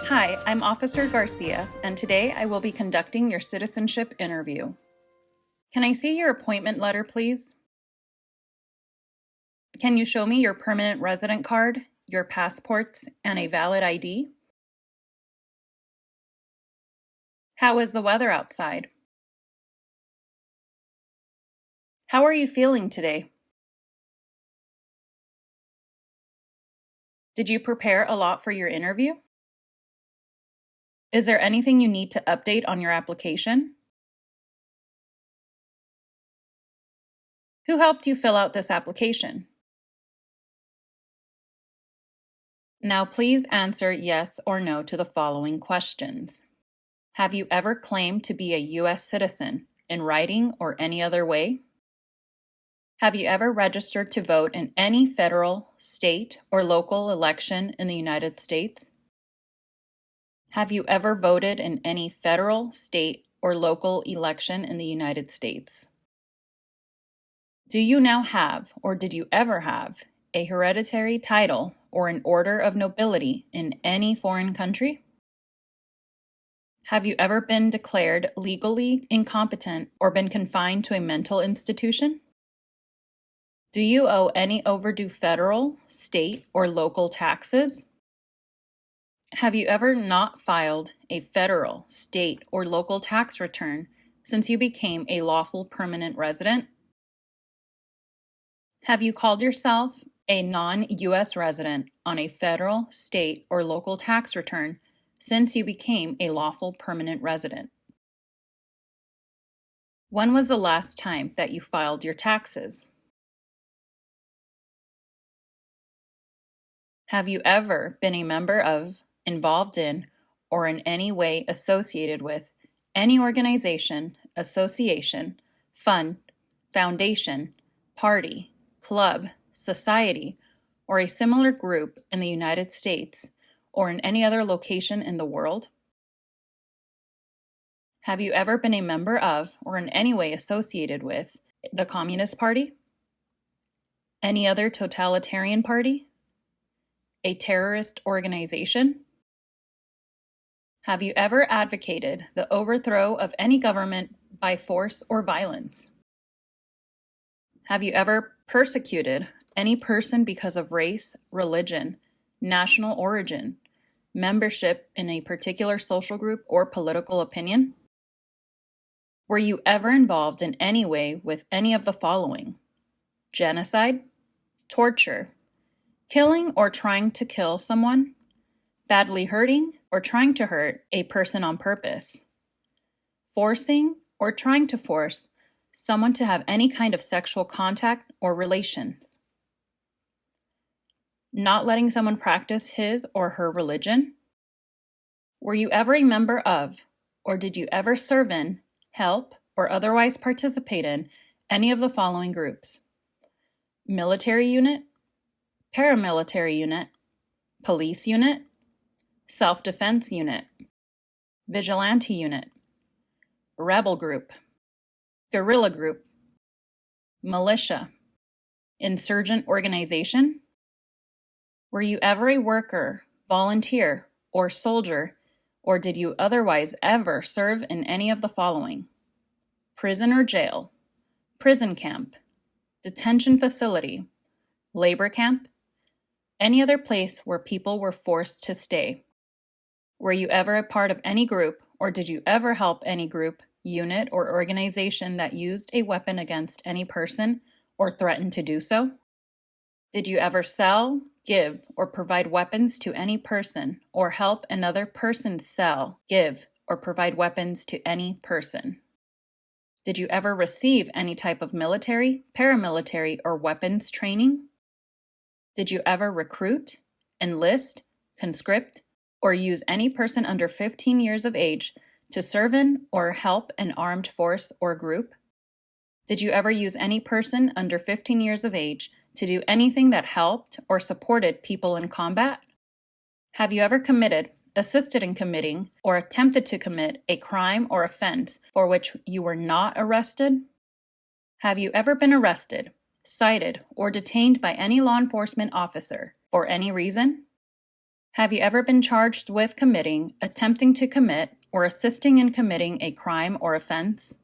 Hi, I'm Officer Garcia, and today I will be conducting your citizenship interview. Can I see your appointment letter, please? Can you show me your permanent resident card, your passports, and a valid ID? How is the weather outside? How are you feeling today? Did you prepare a lot for your interview? Is there anything you need to update on your application? Who helped you fill out this application? Now please answer yes or no to the following questions. Have you ever claimed to be a U.S. citizen in writing or any other way? Have you ever registered to vote in any federal, state, or local election in the United States? Have you ever voted in any federal, state, or local election in the United States? Do you now have, or did you ever have, a hereditary title or an order of nobility in any foreign country? Have you ever been declared legally incompetent or been confined to a mental institution? Do you owe any overdue federal, state, or local taxes? Have you ever not filed a federal, state, or local tax return since you became a lawful permanent resident? Have you called yourself a non-U.S. resident on a federal, state, or local tax return since you became a lawful permanent resident? When was the last time that you filed your taxes? Have you ever been a member of, involved in, or in any way associated with any organization, association, fund, foundation, party, club, society, or a similar group in the United States or in any other location in the world? Have you ever been a member of or in any way associated with the Communist Party? Any other totalitarian party? A terrorist organization? Have you ever advocated the overthrow of any government by force or violence? Have you ever persecuted any person because of race, religion, national origin, membership in a particular social group, or political opinion? Were you ever involved in any way with any of the following: genocide, torture, killing or trying to kill someone, badly hurting or trying to hurt a person on purpose, forcing or trying to force someone to have any kind of sexual contact or relations, not letting someone practice his or her religion? Were you ever a member of, or did you ever serve in, help, or otherwise participate in any of the following groups: military unit, paramilitary unit, police unit, self-defense unit, vigilante unit, rebel group, guerrilla group, militia, insurgent organization? Were you ever a worker, volunteer, or soldier, or did you otherwise ever serve in any of the following: prison or jail, prison camp, detention facility, labor camp, any other place where people were forced to stay? Were you ever a part of any group, or did you ever help any group, unit, or organization that used a weapon against any person or threatened to do so? Did you ever sell, give, or provide weapons to any person, or help another person sell, give, or provide weapons to any person? Did you ever receive any type of military, paramilitary, or weapons training? Did you ever recruit, enlist, conscript, or use any person under 15 years of age to serve in or help an armed force or group? Did you ever use any person under 15 years of age to do anything that helped or supported people in combat? Have you ever committed, assisted in committing, or attempted to commit a crime or offense for which you were not arrested? Have you ever been arrested, cited, or detained by any law enforcement officer for any reason? Have you ever been charged with committing, attempting to commit, or assisting in committing a crime or offense?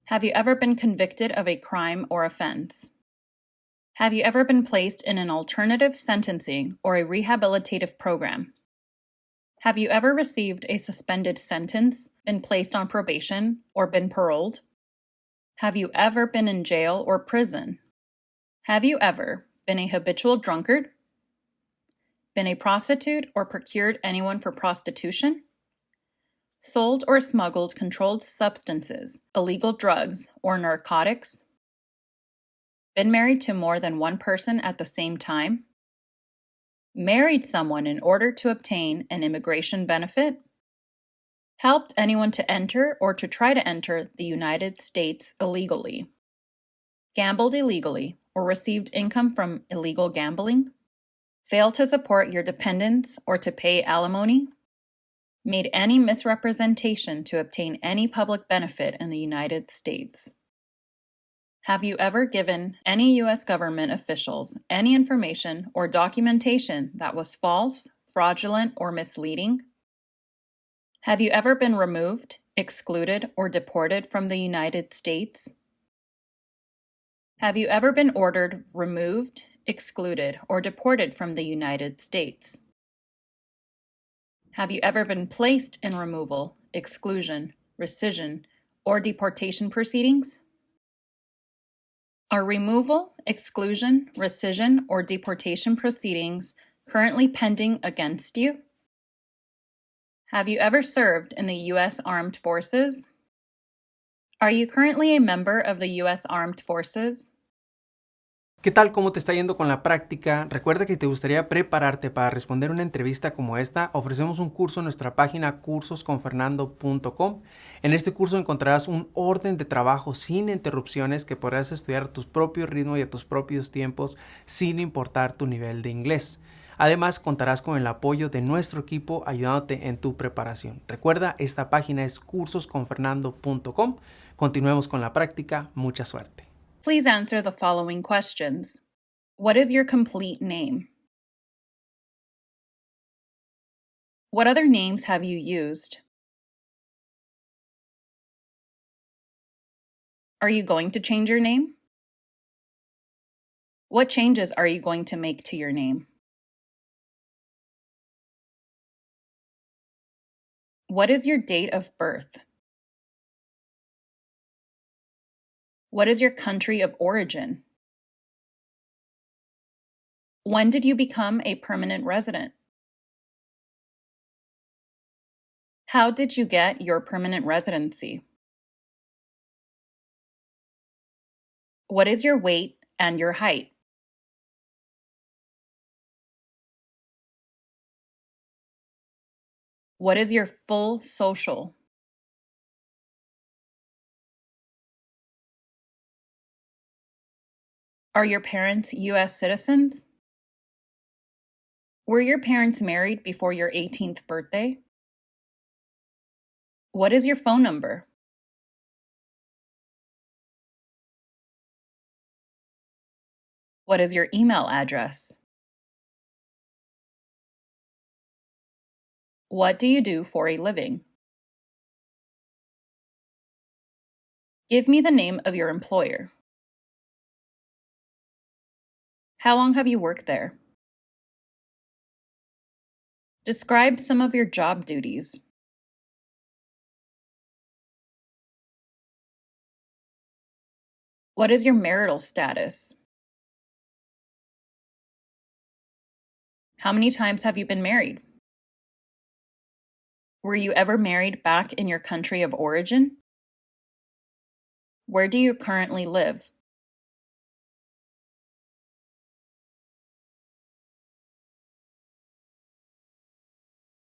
Have you ever been convicted of a crime or offense? Have you ever been placed in an alternative sentencing or a rehabilitative program? Have you ever received a suspended sentence, been placed on probation, or been paroled? Have you ever been in jail or prison? Have you ever been a habitual drunkard? Been a prostitute or procured anyone for prostitution? Sold or smuggled controlled substances, illegal drugs, or narcotics? Been married to more than one person at the same time? Married someone in order to obtain an immigration benefit? Helped anyone to enter or to try to enter the United States illegally? Gambled illegally or received income from illegal gambling? Failed to support your dependents or to pay alimony? Made any misrepresentation to obtain any public benefit in the United States? Have you ever given any U.S. government officials any information or documentation that was false, fraudulent, or misleading? Have you ever been removed, excluded, or deported from the United States? Have you ever been ordered removed, excluded, or deported from the United States? Have you ever been placed in removal, exclusion, rescission, or deportation proceedings? Are removal, exclusion, rescission, or deportation proceedings currently pending against you? Have you ever served in the U.S. Armed Forces? Are you currently a member of the U.S. Armed Forces? ¿Qué tal? ¿Cómo te está yendo con la práctica? Recuerda que si te gustaría prepararte para responder una entrevista como esta, ofrecemos un curso en nuestra página cursosconfernando.com. En este curso encontrarás un orden de trabajo sin interrupciones que podrás estudiar a tu propio ritmo y a tus propios tiempos sin importar tu nivel de inglés. Además, contarás con el apoyo de nuestro equipo ayudándote en tu preparación. Recuerda, esta página es cursosconfernando.com. Continuemos con la práctica. Mucha suerte. Please answer the following questions. What is your complete name? What other names have you used? Are you going to change your name? What changes are you going to make to your name? What is your date of birth? What is your country of origin? When did you become a permanent resident? How did you get your permanent residency? What is your weight and your height? What is your full social? Are your parents U.S. citizens? Were your parents married before your 18th birthday? What is your phone number? What is your email address? What do you do for a living? Give me the name of your employer. How long have you worked there? Describe some of your job duties. What is your marital status? How many times have you been married? Were you ever married back in your country of origin? Where do you currently live?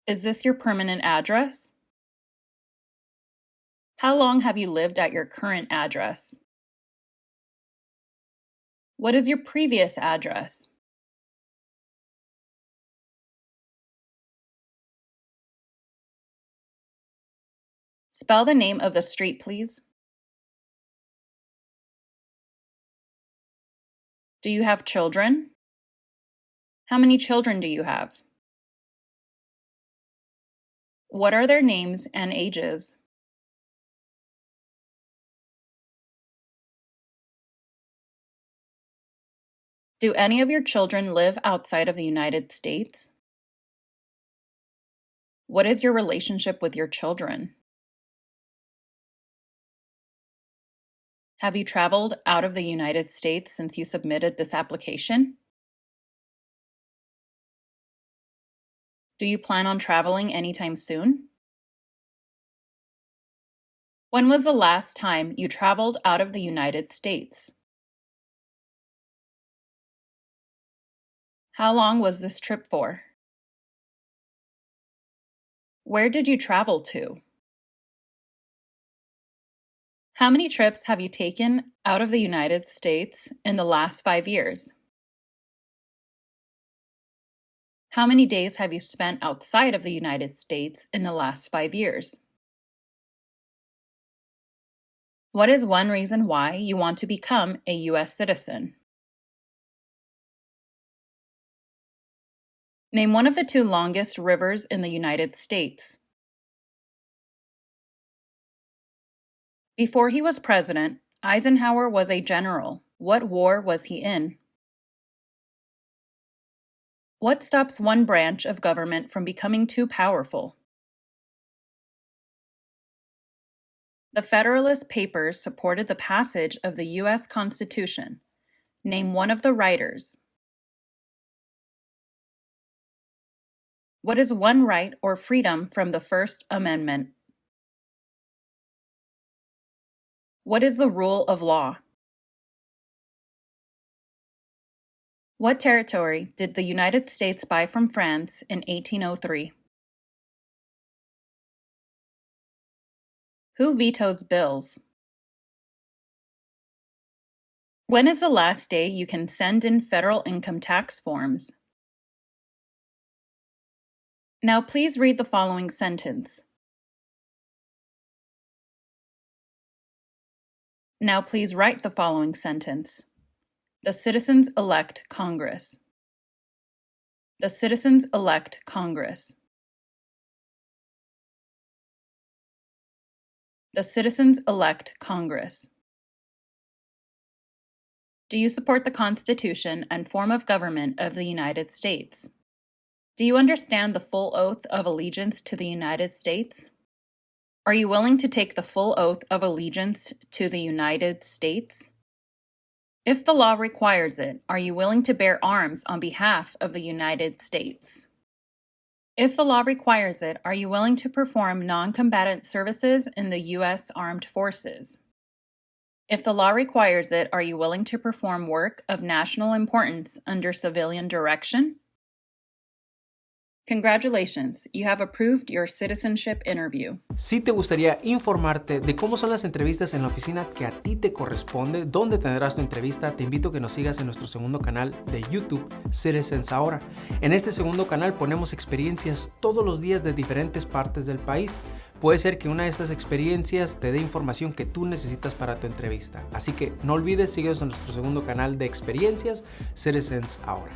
Is this your permanent address? How long have you lived at your current address? What is your previous address? Spell the name of the street, please. Do you have children? How many children do you have? What are their names and ages? Do any of your children live outside of the United States? What is your relationship with your children? Have you traveled out of the United States since you submitted this application? Do you plan on traveling anytime soon? When was the last time you traveled out of the United States? How long was this trip for? Where did you travel to? How many trips have you taken out of the United States in the last 5 years? How many days have you spent outside of the United States in the last 5 years? What is one reason why you want to become a U.S. citizen? Name one of the 2 longest rivers in the United States. Before he was president, Eisenhower was a general. What war was he in? What stops one branch of government from becoming too powerful? The Federalist Papers supported the passage of the U.S. Constitution. Name one of the writers. What is one right or freedom from the First Amendment? What is the rule of law? What territory did the United States buy from France in 1803? Who vetoes bills? When is the last day you can send in federal income tax forms? Now please read the following sentence. Now please write the following sentence. The citizens elect Congress. The citizens elect Congress. The citizens elect Congress. Do you support the Constitution and form of government of the United States? Do you understand the full oath of allegiance to the United States? Are you willing to take the full oath of allegiance to the United States? If the law requires it, are you willing to bear arms on behalf of the United States? If the law requires it, are you willing to perform non-combatant services in the U.S. Armed Forces? If the law requires it, are you willing to perform work of national importance under civilian direction? Congratulations, you have approved your citizenship interview. Si te gustaría informarte de cómo son las entrevistas en la oficina que a ti te corresponde, dónde tendrás tu entrevista, te invito a que nos sigas en nuestro segundo canal de YouTube, Citizens Ahora. En este segundo canal ponemos experiencias todos los días de diferentes partes del país. Puede ser que una de estas experiencias te dé información que tú necesitas para tu entrevista. Así que no olvides, síguenos en nuestro segundo canal de experiencias, Citizens Ahora.